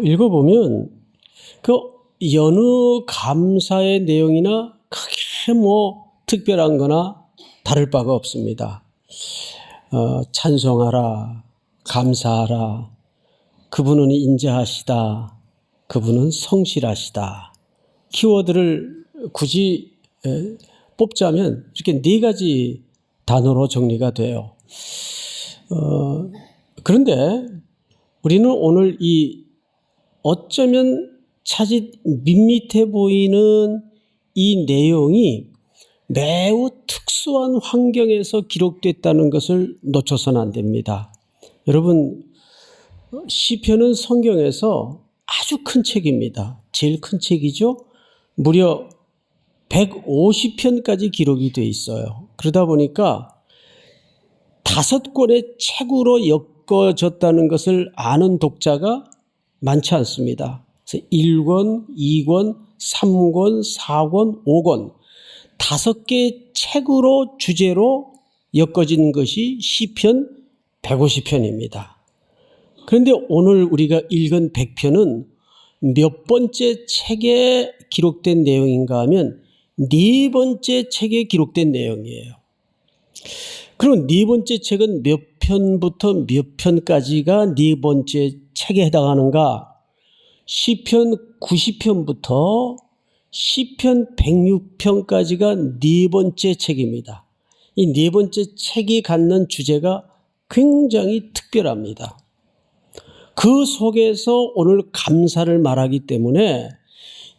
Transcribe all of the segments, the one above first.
읽어보면 그 여느 감사의 내용이나 크게 특별한 거나 다를 바가 없습니다. 찬송하라, 감사하라, 그분은 인자하시다, 그분은 성실하시다. 키워드를 굳이 뽑자면 이렇게 네 가지 단어로 정리가 돼요. 그런데 우리는 오늘 이 어쩌면 차짓 밋밋해 보이는 이 내용이 매우 특수한 환경에서 기록됐다는 것을 놓쳐서는 안 됩니다. 여러분, 시편은 성경에서 아주 큰 책입니다. 제일 큰 책이죠. 무려 150편까지 기록이 돼 있어요. 그러다 보니까 5권의 책으로 엮어졌다는 것을 아는 독자가 많지 않습니다. 그래서 1권, 2권, 3권, 4권, 5권 5개의 책으로 주제로 엮어진 것이 시편 150편입니다. 그런데 오늘 우리가 읽은 100편은 몇 번째 책에 기록된 내용인가 하면 4번째 책에 기록된 내용이에요. 그럼 4번째 책은 몇 편부터 몇 편까지가 4번째 책에 해당하는가? 시편 90편부터 시편 106편까지가 4번째 책입니다. 이 4번째 책이 갖는 주제가 굉장히 특별합니다. 그 속에서 오늘 감사를 말하기 때문에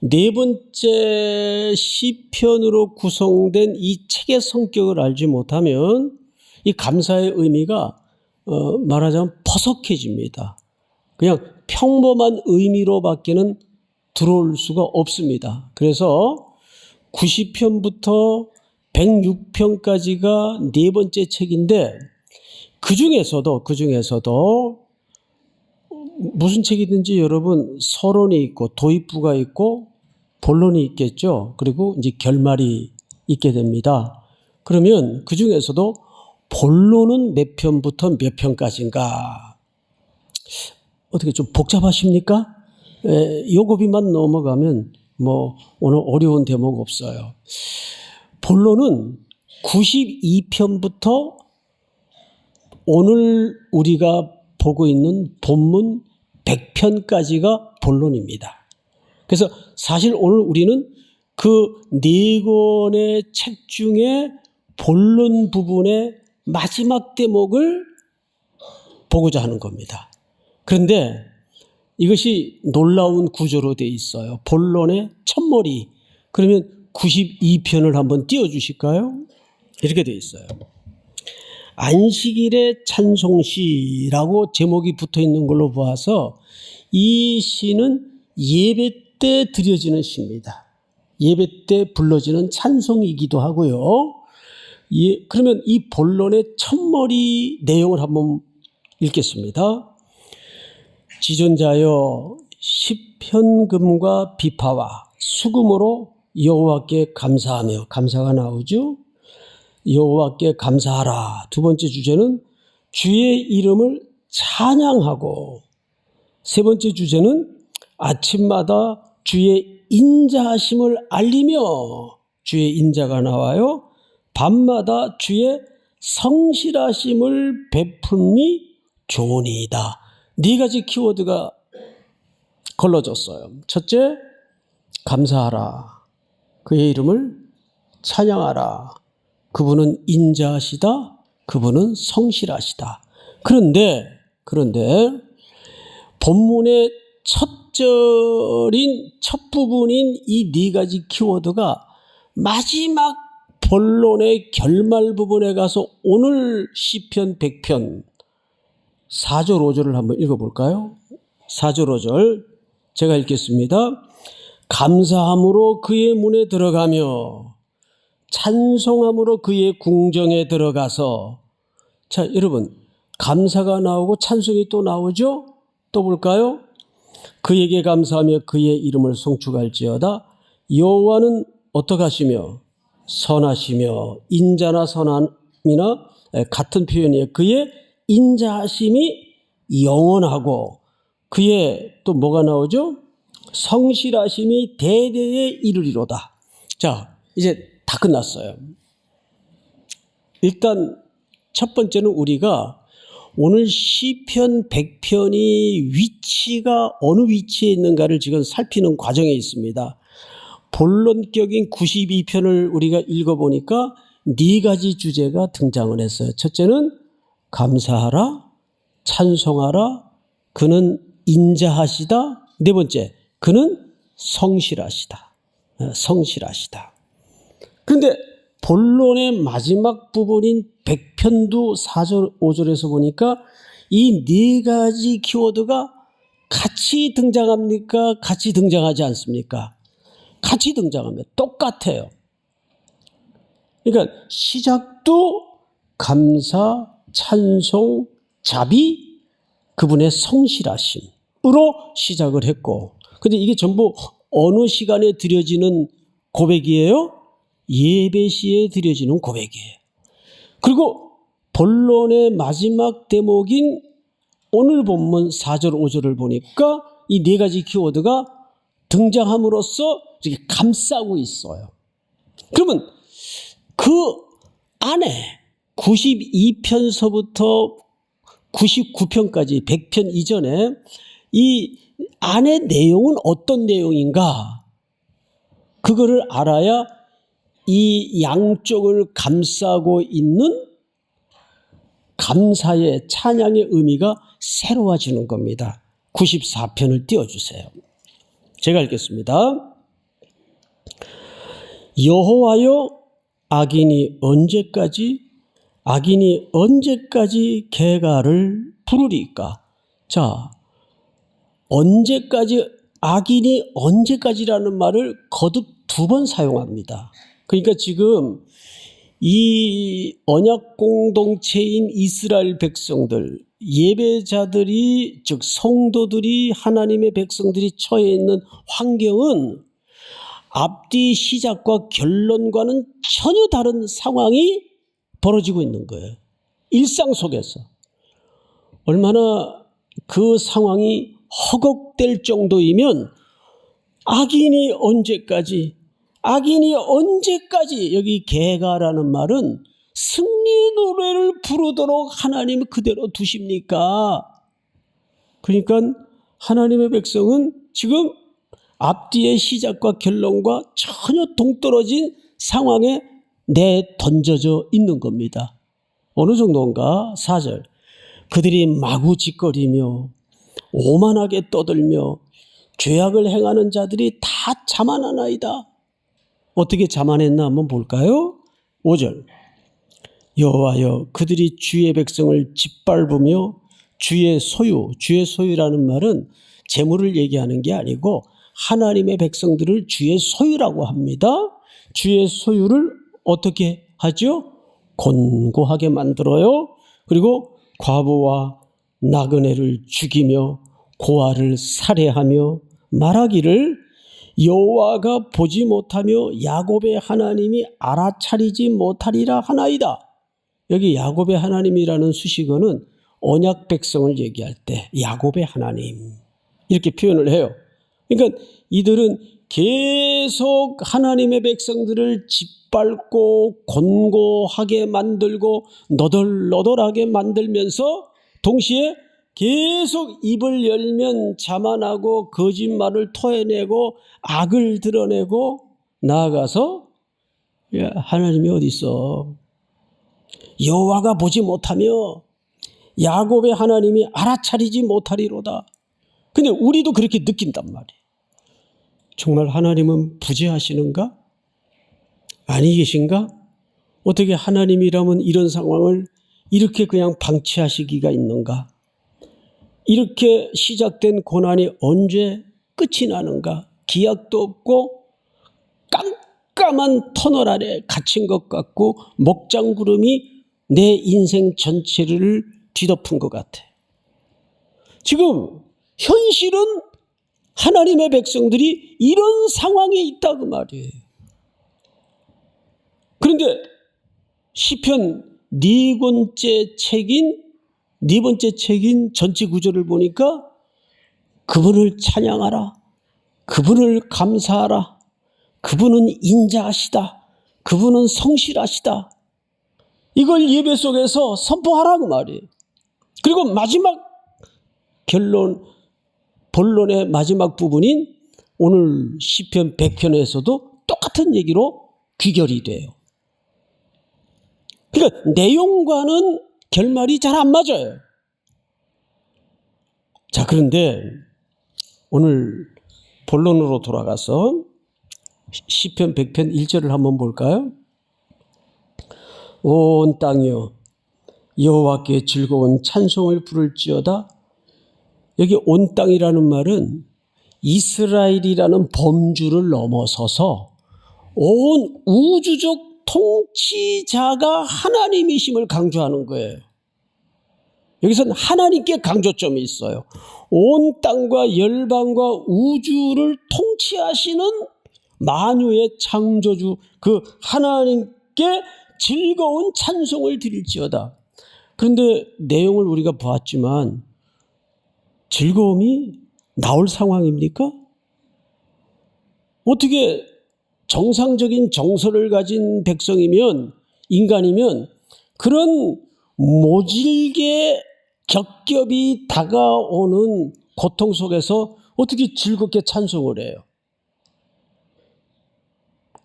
4번째 시편으로 구성된 이 책의 성격을 알지 못하면 이 감사의 의미가 말하자면 퍼석해집니다. 그냥 평범한 의미로밖에는 들어올 수가 없습니다. 그래서 90편부터 106편까지가 4번째 책인데 그 중에서도 무슨 책이든지 여러분 서론이 있고 도입부가 있고 본론이 있겠죠. 그리고 이제 결말이 있게 됩니다. 그러면 그 중에서도 본론은 몇 편부터 몇 편까지인가? 어떻게 좀 복잡하십니까? 요 고비만 넘어가면 오늘 어려운 대목 없어요. 본론은 92편부터 오늘 우리가 보고 있는 본문 100편까지가 본론입니다. 그래서 사실 오늘 우리는 그 4권의 책 중에 본론 부분의 마지막 대목을 보고자 하는 겁니다. 그런데 이것이 놀라운 구조로 되어 있어요. 본론의 첫머리. 그러면 92편을 한번 띄워주실까요? 이렇게 되어 있어요. 안식일의 찬송시라고 제목이 붙어 있는 걸로 보아서 이 시는 예배 때 드려지는 시입니다. 예배 때 불러지는 찬송이기도 하고요. 그러면 이 본론의 첫머리 내용을 한번 읽겠습니다. 지존자여 시편금과 비파와 수금으로 여호와께 감사하며, 감사가 나오죠. 여호와께 감사하라. 두 번째 주제는 주의 이름을 찬양하고, 세 번째 주제는 아침마다 주의 인자하심을 알리며, 주의 인자가 나와요. 밤마다 주의 성실하심을 베품이 좋으니이다. 4가지 키워드가 걸러졌어요. 첫째, 감사하라. 그의 이름을 찬양하라. 그분은 인자하시다. 그분은 성실하시다. 그런데 본문의 첫 부분인 이 4가지 키워드가 마지막 본론의 결말 부분에 가서 오늘 시편 100편 4절 5절을 한번 읽어볼까요? 4절 5절 제가 읽겠습니다. 감사함으로 그의 문에 들어가며 찬송함으로 그의 궁정에 들어가서. 자, 여러분, 감사가 나오고 찬송이 또 나오죠? 또 볼까요? 그에게 감사하며 그의 이름을 송축할지어다. 여호와는 어떡하시며 선하시며, 인자나 선함이나 같은 표현이에요. 그의 인자하심이 영원하고 그의 또 뭐가 나오죠? 성실하심이 대대에 이르리로다. 자, 이제 다 끝났어요. 일단 첫 번째는 우리가 오늘 시편 100편이 위치가 어느 위치에 있는가를 지금 살피는 과정에 있습니다. 본론격인 92편을 우리가 읽어보니까 네 가지 주제가 등장을 했어요. 첫째는 감사하라, 찬송하라, 그는 인자하시다. 네 번째, 그는 성실하시다. 성실하시다. 그런데 본론의 마지막 부분인 100편도 4절, 5절에서 보니까 이 네 가지 키워드가 같이 등장합니까? 같이 등장하지 않습니까? 같이 등장합니다. 똑같아요. 그러니까 시작도 감사, 찬송, 자비, 그분의 성실하심으로 시작을 했고, 근데 이게 전부 어느 시간에 드려지는 고백이에요? 예배 시에 드려지는 고백이에요. 그리고 본론의 마지막 대목인 오늘 본문 4절, 5절을 보니까 이 네 가지 키워드가 등장함으로써 이렇게 감싸고 있어요. 그러면 그 안에 92편서부터 99편까지 100편 이전에 이 안의 내용은 어떤 내용인가? 그거를 알아야 이 양쪽을 감싸고 있는 감사의 찬양의 의미가 새로워지는 겁니다. 94편을 띄워주세요. 제가 읽겠습니다. 여호와여, 악인이 언제까지 개가를 부르리까? 자, 언제까지, 악인이 언제까지라는 말을 거듭 2번 사용합니다. 그러니까 지금 이 언약 공동체인 이스라엘 백성들, 예배자들이, 즉 성도들이, 하나님의 백성들이 처해 있는 환경은 앞뒤 시작과 결론과는 전혀 다른 상황이 벌어지고 있는 거예요. 일상 속에서. 얼마나 그 상황이 허걱될 정도이면 악인이 언제까지, 여기 개가라는 말은 승리 노래를 부르도록 하나님 그대로 두십니까? 그러니까 하나님의 백성은 지금 앞뒤의 시작과 결론과 전혀 동떨어진 상황에 내던져져 있는 겁니다. 어느 정도인가? 4절. 그들이 마구 짓거리며 오만하게 떠들며 죄악을 행하는 자들이 다 자만하나이다. 어떻게 자만했나 한번 볼까요? 5절. 여호와여, 그들이 주의 백성을 짓밟으며 주의 소유라는 말은 재물을 얘기하는 게 아니고 하나님의 백성들을 주의 소유라고 합니다. 주의 소유를 어떻게 하죠? 곤고하게 만들어요. 그리고 과부와 나그네를 죽이며 고아를 살해하며 말하기를 여호와가 보지 못하며 야곱의 하나님이 알아차리지 못하리라 하나이다. 여기 야곱의 하나님이라는 수식어는 언약 백성을 얘기할 때 야곱의 하나님 이렇게 표현을 해요. 그러니까 이들은 계속 하나님의 백성들을 짓밟고 곤고하게 만들고 너덜너덜하게 만들면서 동시에 계속 입을 열면 자만하고 거짓말을 토해내고 악을 드러내고 나아가서 야, 하나님이 어디 있어? 여호와가 보지 못하며 야곱의 하나님이 알아차리지 못하리로다. 근데 우리도 그렇게 느낀단 말이에요. 정말 하나님은 부재하시는가? 아니 계신가? 어떻게 하나님이라면 이런 상황을 이렇게 그냥 방치하시기가 있는가? 이렇게 시작된 고난이 언제 끝이 나는가? 기약도 없고 깜깜한 터널 아래 갇힌 것 같고 먹장구름이 내 인생 전체를 뒤덮은 것 같아. 지금 현실은 하나님의 백성들이 이런 상황에 있다 그 말이에요. 그런데 시편 네 번째 책인 전체 구절을 보니까 그분을 찬양하라. 그분을 감사하라. 그분은 인자하시다. 그분은 성실하시다. 이걸 예배 속에서 선포하라 그 말이에요. 그리고 마지막 본론의 마지막 부분인 오늘 시편 100편에서도 똑같은 얘기로 귀결이 돼요. 그러니까 내용과는 결말이 잘 안 맞아요. 자, 그런데 오늘 본론으로 돌아가서 시편 100편 1절을 한번 볼까요? 온 땅이여 여호와께 즐거운 찬송을 부를지어다. 여기 온 땅이라는 말은 이스라엘이라는 범주를 넘어서서 온 우주적 통치자가 하나님이심을 강조하는 거예요. 여기서는 하나님께 강조점이 있어요. 온 땅과 열방과 우주를 통치하시는 만유의 창조주 그 하나님께 즐거운 찬송을 드릴지어다. 그런데 내용을 우리가 보았지만 즐거움이 나올 상황입니까? 어떻게 정상적인 정서를 가진 백성이면, 인간이면 그런 모질게 겹겹이 다가오는 고통 속에서 어떻게 즐겁게 찬송을 해요?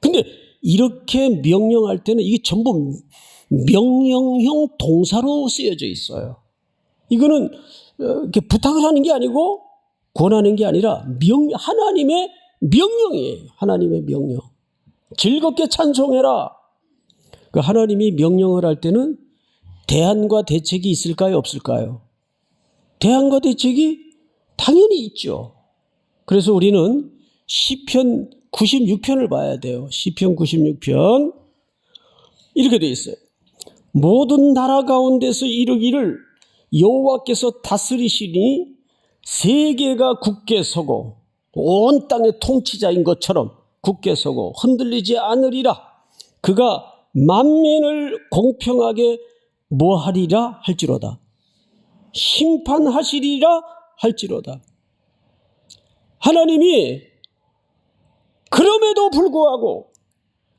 근데 이렇게 명령할 때는 이게 전부 명령형 동사로 쓰여져 있어요. 이거는 이렇게 부탁을 하는 게 아니고 권하는 게 아니라 하나님의 명령이에요. 하나님의 명령. 즐겁게 찬송해라. 그 하나님이 명령을 할 때는 대안과 대책이 있을까요? 없을까요? 대안과 대책이 당연히 있죠. 그래서 우리는 시편 96편을 봐야 돼요. 시편 96편 이렇게 되어 있어요. 모든 나라 가운데서 이르기를 여호와께서 다스리시니 세계가 굳게 서고 온 땅의 통치자인 것처럼 굳게 서고 흔들리지 않으리라. 그가 만민을 공평하게 뭐하리라 할지로다. 심판하시리라 할지로다. 하나님이 그럼에도 불구하고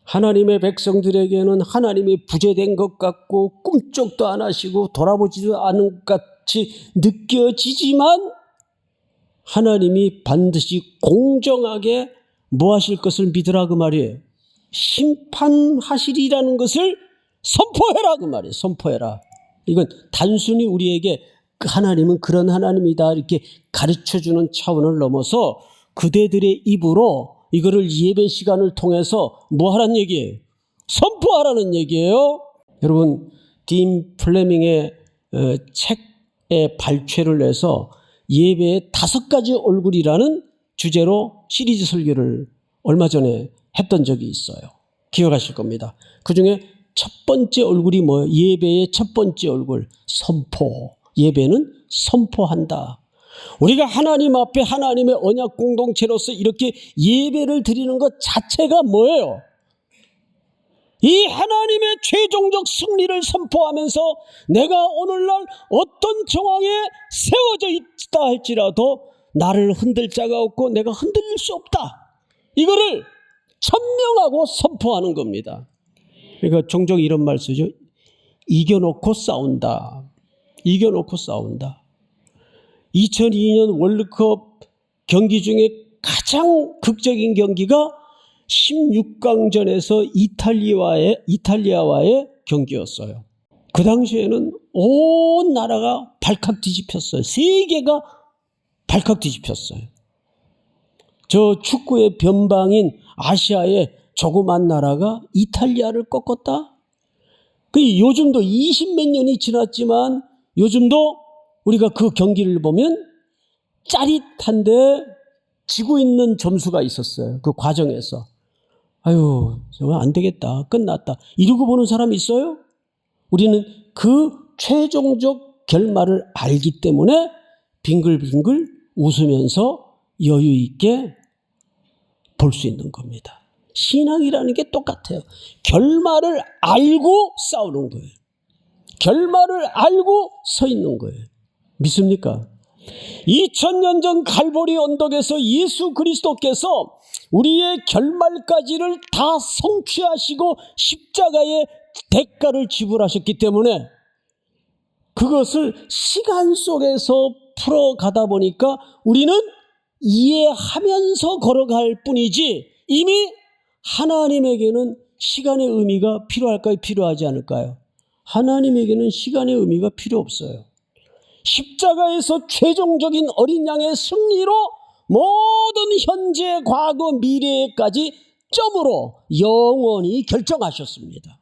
하나님의 백성들에게는 하나님이 부재된 것 같고 꿈쩍도 안 하시고 돌아보지도 않은 것 같이 느껴지지만 하나님이 반드시 공정하게 뭐 하실 것을 믿으라 그 말이에요. 심판하시리라는 것을 선포해라 그 말이에요. 선포해라. 이건 단순히 우리에게 하나님은 그런 하나님이다 이렇게 가르쳐주는 차원을 넘어서 그대들의 입으로 이거를 예배 시간을 통해서 뭐 하라는 얘기예요? 선포하라는 얘기예요. 여러분 딘 플레밍의 책에 발췌를 해서 예배의 5가지 얼굴이라는 주제로 시리즈 설교를 얼마 전에 했던 적이 있어요. 기억하실 겁니다. 그중에 첫 번째 얼굴이 뭐예요? 예배의 첫 번째 얼굴 선포. 예배는 선포한다. 우리가 하나님 앞에 하나님의 언약 공동체로서 이렇게 예배를 드리는 것 자체가 뭐예요? 이 하나님의 최종적 승리를 선포하면서 내가 오늘날 어떤 정황에 세워져 있다 할지라도 나를 흔들 자가 없고 내가 흔들릴 수 없다. 이거를 천명하고 선포하는 겁니다. 그러니까 종종 이런 말 쓰죠. 이겨놓고 싸운다. 이겨놓고 싸운다. 2002년 월드컵 경기 중에 가장 극적인 경기가 16강전에서 이탈리아와의 경기였어요. 그 당시에는 온 나라가 발칵 뒤집혔어요. 세계가 발칵 뒤집혔어요. 저 축구의 변방인 아시아의 조그만 나라가 이탈리아를 꺾었다? 요즘도 20몇 년이 지났지만 요즘도 우리가 그 경기를 보면 짜릿한데 지고 있는 점수가 있었어요. 그 과정에서. 아유, 정말 안 되겠다. 끝났다. 이러고 보는 사람 있어요? 우리는 그 최종적 결말을 알기 때문에 빙글빙글 웃으면서 여유 있게 볼 수 있는 겁니다. 신앙이라는 게 똑같아요. 결말을 알고 싸우는 거예요. 결말을 알고 서 있는 거예요. 믿습니까? 2000년 전 갈보리 언덕에서 예수 그리스도께서 우리의 결말까지를 다 성취하시고 십자가의 대가를 지불하셨기 때문에 그것을 시간 속에서 풀어가다 보니까 우리는 이해하면서 걸어갈 뿐이지, 이미 하나님에게는 시간의 의미가 필요할까요? 필요하지 않을까요? 하나님에게는 시간의 의미가 필요 없어요. 십자가에서 최종적인 어린 양의 승리로 모든 현재, 과거, 미래까지 점으로 영원히 결정하셨습니다.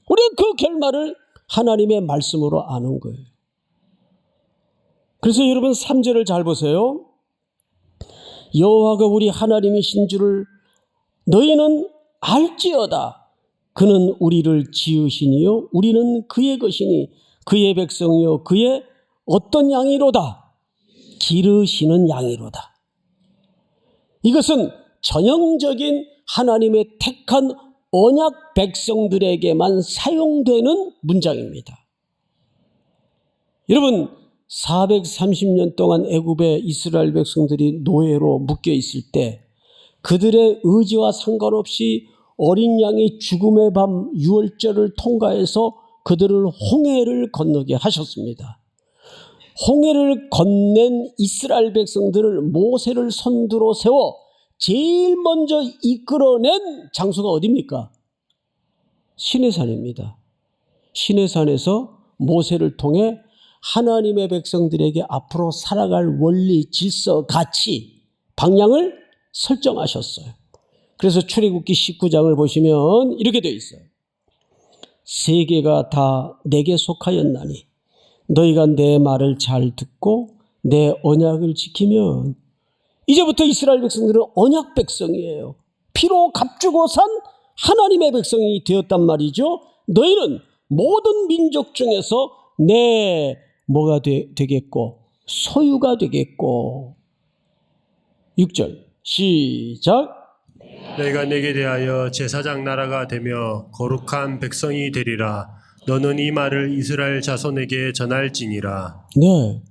우리는 그 결말을 하나님의 말씀으로 아는 거예요. 그래서 여러분 3절을 잘 보세요. 여호와가 우리 하나님이신 줄을 너희는 알지어다. 그는 우리를 지으시니요 우리는 그의 것이니 그의 백성이요 그의 어떤 양이로다? 기르시는 양이로다. 이것은 전형적인 하나님의 택한 언약 백성들에게만 사용되는 문장입니다. 여러분 430년 동안 애굽의 이스라엘 백성들이 노예로 묶여 있을 때 그들의 의지와 상관없이 어린 양이 죽음의 밤 유월절을 통과해서 그들을 홍해를 건너게 하셨습니다. 홍해를 건넨 이스라엘 백성들을 모세를 선두로 세워 제일 먼저 이끌어낸 장소가 어디입니까? 시내산입니다. 시내산에서 모세를 통해 하나님의 백성들에게 앞으로 살아갈 원리, 질서, 가치, 방향을 설정하셨어요. 그래서 출애굽기 19장을 보시면 이렇게 되어 있어요. 세계가 다 내게 속하였나니 너희가 내 말을 잘 듣고 내 언약을 지키면, 이제부터 이스라엘 백성들은 언약 백성이에요. 피로 값주고 산 하나님의 백성이 되었단 말이죠. 너희는 모든 민족 중에서 내 뭐가 되겠고 소유가 되겠고. 6절 시작. 너희가 내게 대하여 제사장 나라가 되며 거룩한 백성이 되리라. 너는 이 말을 이스라엘 자손에게 전할지니라. 네,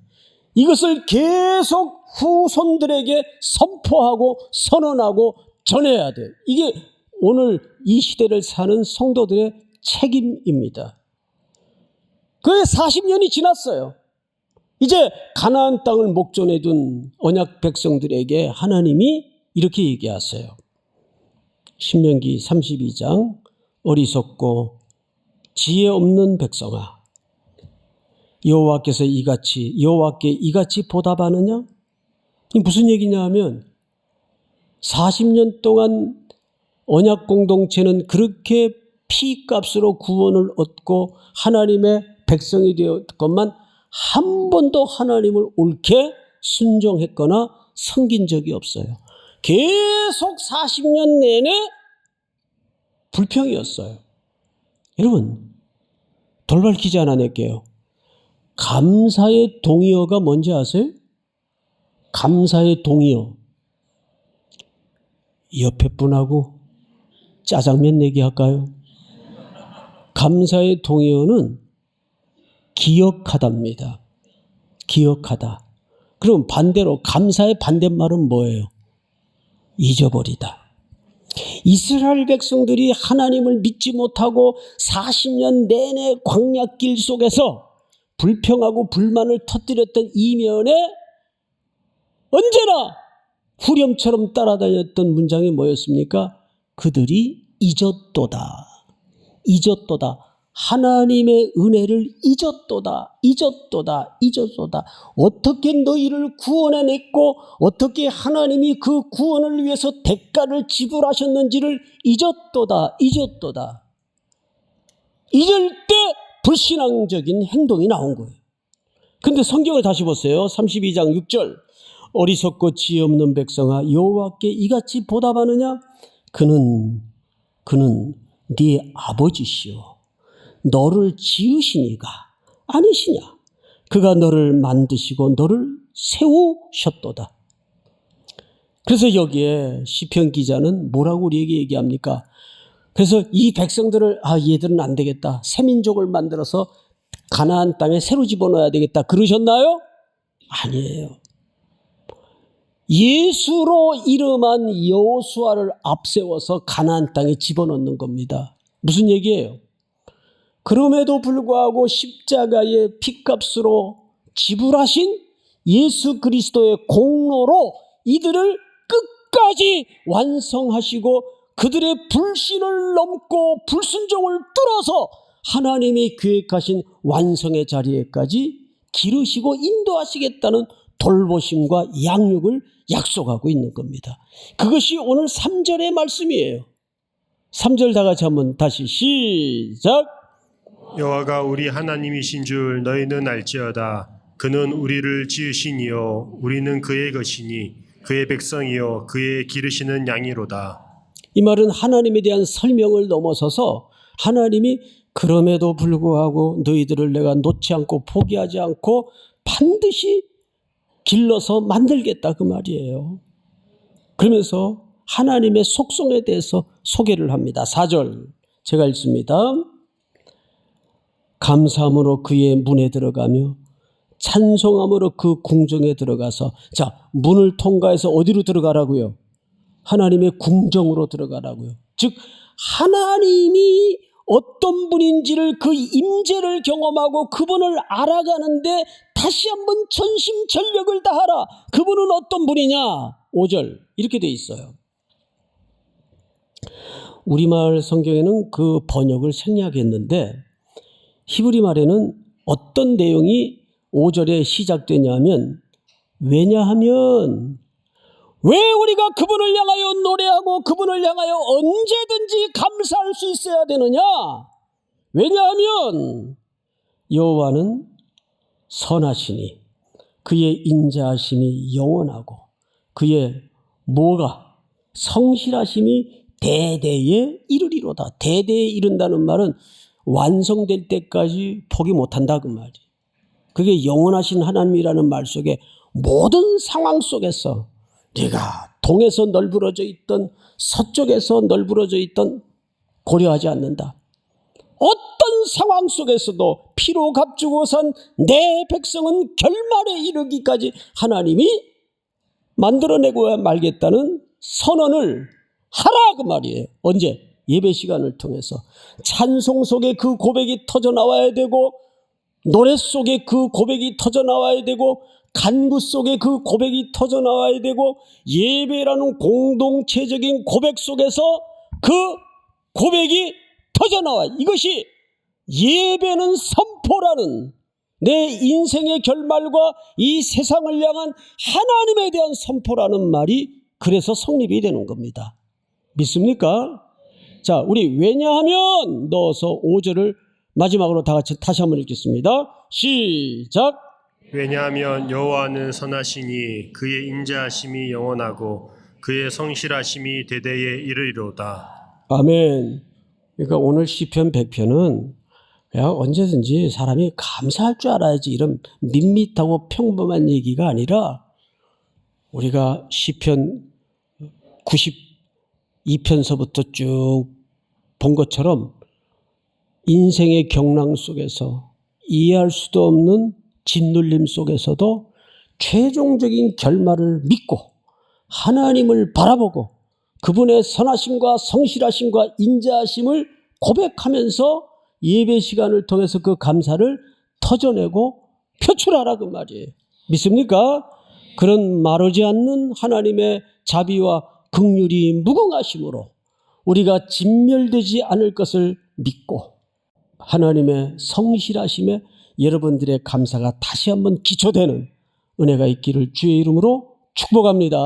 이것을 계속 후손들에게 선포하고 선언하고 전해야 돼. 이게 오늘 이 시대를 사는 성도들의 책임입니다. 그게 40년이 지났어요. 이제 가나안 땅을 목전에 둔 언약 백성들에게 하나님이 이렇게 얘기하세요. 신명기 32장 어리석고 지혜 없는 백성아, 여호와께 이같이 보답하느냐? 이 무슨 얘기냐 하면 40년 동안 언약 공동체는 그렇게 피값으로 구원을 얻고 하나님의 백성이 되었건만 한 번도 하나님을 옳게 순종했거나 섬긴 적이 없어요. 계속 40년 내내 불평이었어요. 여러분, 돌발 퀴즈 하나 낼게요. 감사의 동의어가 뭔지 아세요? 감사의 동의어. 옆에 분하고 짜장면 내기 할까요? 감사의 동의어는 기억하다입니다. 기억하다. 그럼 반대로 감사의 반대말은 뭐예요? 잊어버리다. 이스라엘 백성들이 하나님을 믿지 못하고 40년 내내 광야길 속에서 불평하고 불만을 터뜨렸던 이면에 언제나 후렴처럼 따라다녔던 문장이 뭐였습니까? 그들이 잊었도다. 잊었도다. 하나님의 은혜를 잊었도다. 잊었도다. 잊었도다. 어떻게 너희를 구원해냈고 어떻게 하나님이 그 구원을 위해서 대가를 지불하셨는지를 잊었도다. 잊었도다. 잊을 때 불신앙적인 행동이 나온 거예요. 근데 성경을 다시 보세요. 32장 6절. 어리석고 지혜 없는 백성아, 여호와께 이같이 보답하느냐? 그는 네 아버지시오. 너를 지으시니가 아니시냐? 그가 너를 만드시고 너를 세우셨도다. 그래서 여기에 시편 기자는 뭐라고 우리에게 얘기합니까? 그래서 이 백성들을 얘들은 안 되겠다. 새 민족을 만들어서 가나안 땅에 새로 집어넣어야 되겠다. 그러셨나요? 아니에요. 예수로 이름한 여호수아를 앞세워서 가나안 땅에 집어넣는 겁니다. 무슨 얘기예요? 그럼에도 불구하고 십자가의 핏값으로 지불하신 예수 그리스도의 공로로 이들을 끝까지 완성하시고 그들의 불신을 넘고 불순종을 뚫어서 하나님이 계획하신 완성의 자리에까지 기르시고 인도하시겠다는 돌보심과 양육을 약속하고 있는 겁니다. 그것이 오늘 3절의 말씀이에요. 3절 다 같이 한번 다시 시작. 여호와가 우리 하나님이신 줄 너희는 알지어다. 그는 우리를 지으시니요 우리는 그의 것이니 그의 백성이요 그의 기르시는 양이로다. 이 말은 하나님에 대한 설명을 넘어서서 하나님이 그럼에도 불구하고 너희들을 내가 놓지 않고 포기하지 않고 반드시 길러서 만들겠다 그 말이에요. 그러면서 하나님의 속성에 대해서 소개를 합니다. 4절 제가 읽습니다. 감사함으로 그의 문에 들어가며 찬송함으로 그 궁정에 들어가서, 자, 문을 통과해서 어디로 들어가라고요? 하나님의 궁정으로 들어가라고요. 즉 하나님이 어떤 분인지를 그 임재를 경험하고 그분을 알아가는데 다시 한번 전심전력을 다하라. 그분은 어떤 분이냐? 5절 이렇게 돼 있어요. 우리말 성경에는 그 번역을 생략했는데 히브리 말에는 어떤 내용이 5절에 시작되냐면, 왜냐하면 왜 우리가 그분을 향하여 노래하고 그분을 향하여 언제든지 감사할 수 있어야 되느냐? 왜냐하면 여호와는 선하시니 그의 인자하심이 영원하고 그의 뭐가 성실하심이 대대에 이르리로다. 대대에 이른다는 말은 완성될 때까지 포기 못한다 그 말이. 그게 영원하신 하나님이라는 말 속에 모든 상황 속에서 네가 동에서 널브러져 있던 서쪽에서 널브러져 있던 고려하지 않는다. 어떤 상황 속에서도 피로 값주고 산 내 백성은 결말에 이르기까지 하나님이 만들어내고 말겠다는 선언을 하라 그 말이에요. 언제? 예배 시간을 통해서 찬송 속에 그 고백이 터져 나와야 되고, 노래 속에 그 고백이 터져 나와야 되고, 간구 속에 그 고백이 터져 나와야 되고, 예배라는 공동체적인 고백 속에서 그 고백이 터져 나와. 이것이 예배는 선포라는, 내 인생의 결말과 이 세상을 향한 하나님에 대한 선포라는 말이 그래서 성립이 되는 겁니다. 믿습니까? 자, 우리 왜냐하면 넣어서 5절을 마지막으로 다 같이 다시 한번 읽겠습니다. 시작. 왜냐하면 여호와는 선하시니 그의 인자하심이 영원하고 그의 성실하심이 대대에 이르리로다. 아멘. 그러니까 오늘 시편 100편은 그냥 언제든지 사람이 감사할 줄 알아야지 이런 밋밋하고 평범한 얘기가 아니라, 우리가 시편 92편서부터 쭉 본 것처럼 인생의 경랑 속에서 이해할 수도 없는 짓눌림 속에서도 최종적인 결말을 믿고 하나님을 바라보고 그분의 선하심과 성실하심과 인자하심을 고백하면서 예배 시간을 통해서 그 감사를 터져내고 표출하라 그 말이에요. 믿습니까? 그런 마르지 않는 하나님의 자비와 긍휼이 무궁하심으로 우리가 진멸되지 않을 것을 믿고 하나님의 성실하심에 여러분들의 감사가 다시 한번 기초되는 은혜가 있기를 주의 이름으로 축복합니다.